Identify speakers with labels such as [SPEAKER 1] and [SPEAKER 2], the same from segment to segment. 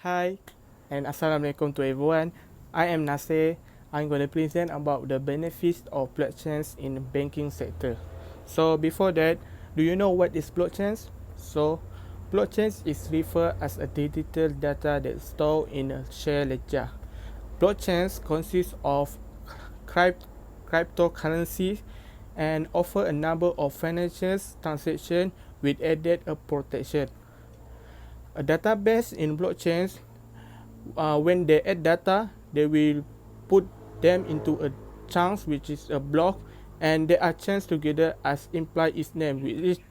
[SPEAKER 1] Hi and Assalamualaikum to everyone. I am Nasir. I'm going to present about the benefits of blockchains in the banking sector. So before that, do you know what is blockchains? So blockchains is referred as a digital data that stored in a shared ledger. Blockchains consist of cryptocurrencies and offer a number of financial transactions with added protection. A database in blockchains, when they add data, they will put them into a chunks which is a block, and they are chained together as implied its name,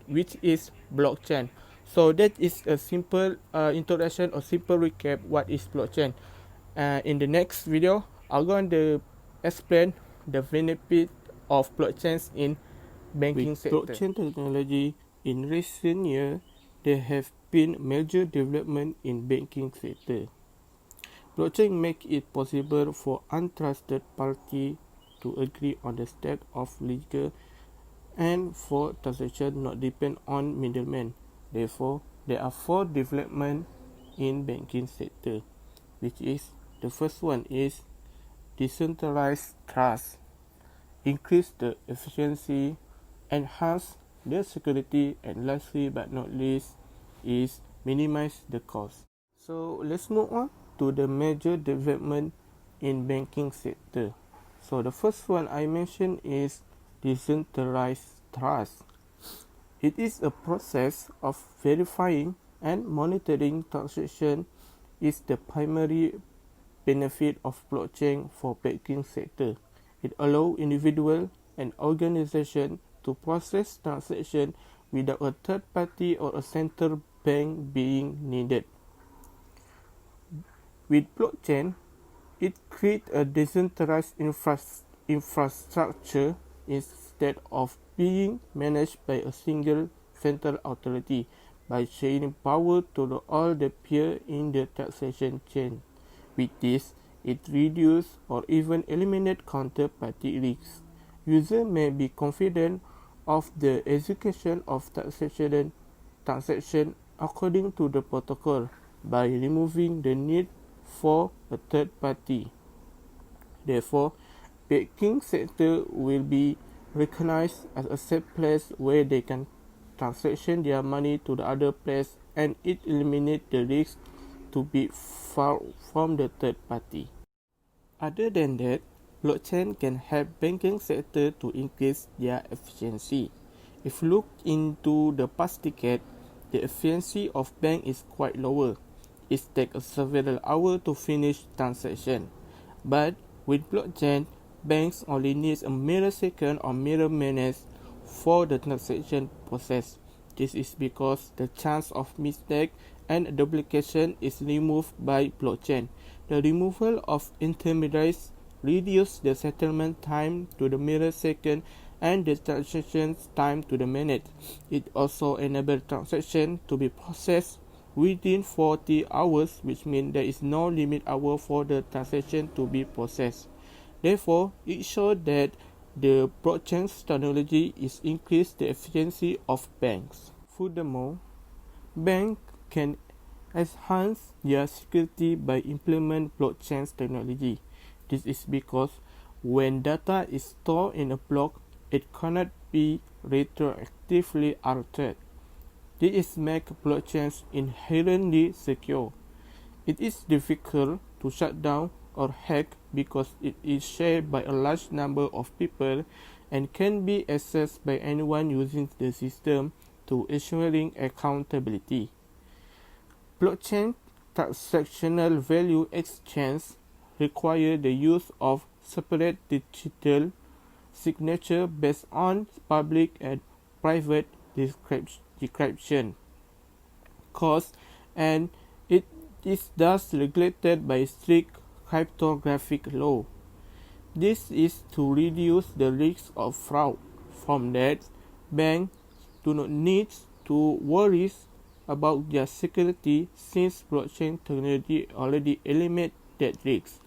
[SPEAKER 1] which is blockchain. So that is a simple introduction or simple recap what is blockchain. In the next video, I'm going to explain the benefit of blockchains in banking sector. Blockchain technology in recent years, there have been major development in banking sector. Blockchain make it possible for untrusted party to agree on the state of legal and for transaction not depend on middlemen. Therefore, there are 4 development in banking sector, which is the first one is decentralized trust, increase the efficiency, enhance the security, and lastly but not least is minimize the cost. So let's move on to the major development in banking sector. So the first one I mentioned is decentralized trust. It is a process of verifying and monitoring transaction is the primary benefit of blockchain for banking sector. It allows individual and organization to process transaction without a third party or a central bank being needed. With blockchain, it creates a decentralized infrastructure instead of being managed by a single central authority by sharing power to all the peers in the transaction chain. With this, it reduces or even eliminates counterparty risks. Users may be confident of the execution of transaction according to the protocol by removing the need for a third party. Therefore, banking sector will be recognized as a safe place where they can transaction their money to the other place, and it eliminates the risk to be far from the third party. Other than that, blockchain can help banking sector to increase their efficiency. If you look into the past decade, the efficiency of bank is quite lower. It takes several hours to finish transaction. But with blockchain, banks only need a mere second or mere minutes for the transaction process. This is because the chance of mistake and duplication is removed by blockchain. The removal of intermediaries reduces the settlement time to the mere second and the transaction time to the minute. It also enables transaction to be processed within 40 hours, which means there is no limit hour for the transaction to be processed. Therefore, it shows that the blockchain technology is increase the efficiency of banks. Furthermore, banks can enhance their security by implement blockchain technology. This is because when data is stored in a block, it cannot be retroactively altered. This makes blockchains inherently secure. It is difficult to shut down or hack because it is shared by a large number of people and can be accessed by anyone using the system to ensuring accountability. Blockchain transactional value exchange require the use of separate digital signature based on public and private decryption costs, and it is thus regulated by strict cryptographic law. This is to reduce the risk of fraud. From that, banks do not need to worry about their security since blockchain technology already eliminates that risk.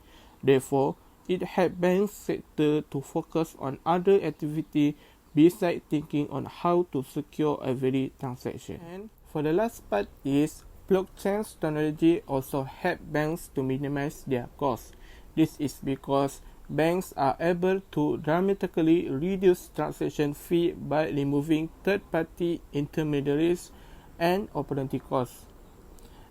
[SPEAKER 1] Therefore, it helps bank sector to focus on other activities besides thinking on how to secure every transaction. And for the last part is Blockchain technology also help banks to minimize their costs. This is because banks are able to dramatically reduce transaction fee by removing third-party intermediaries and opportunity costs.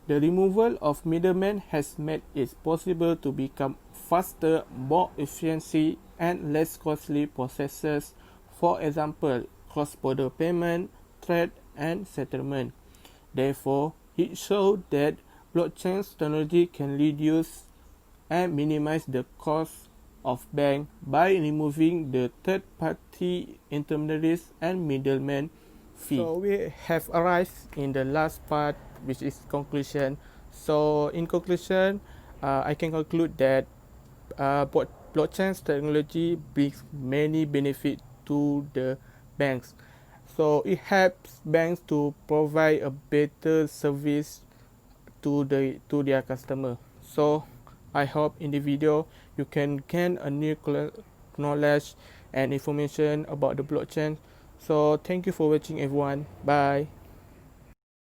[SPEAKER 1] The removal of middlemen has made it possible to become faster, more efficient, and less costly processes, for example, cross-border payment, trade, and settlement. Therefore, it showed that blockchain technology can reduce and minimize the cost of bank by removing the third-party intermediaries and middlemen fee. So we have arrived in the last part, which is conclusion. So in conclusion, I can conclude that blockchain technology brings many benefits to the banks. So it helps banks to provide a better service to their customer. So I hope in the video you can gain a new knowledge and information about the blockchain. So thank you for watching everyone. Bye.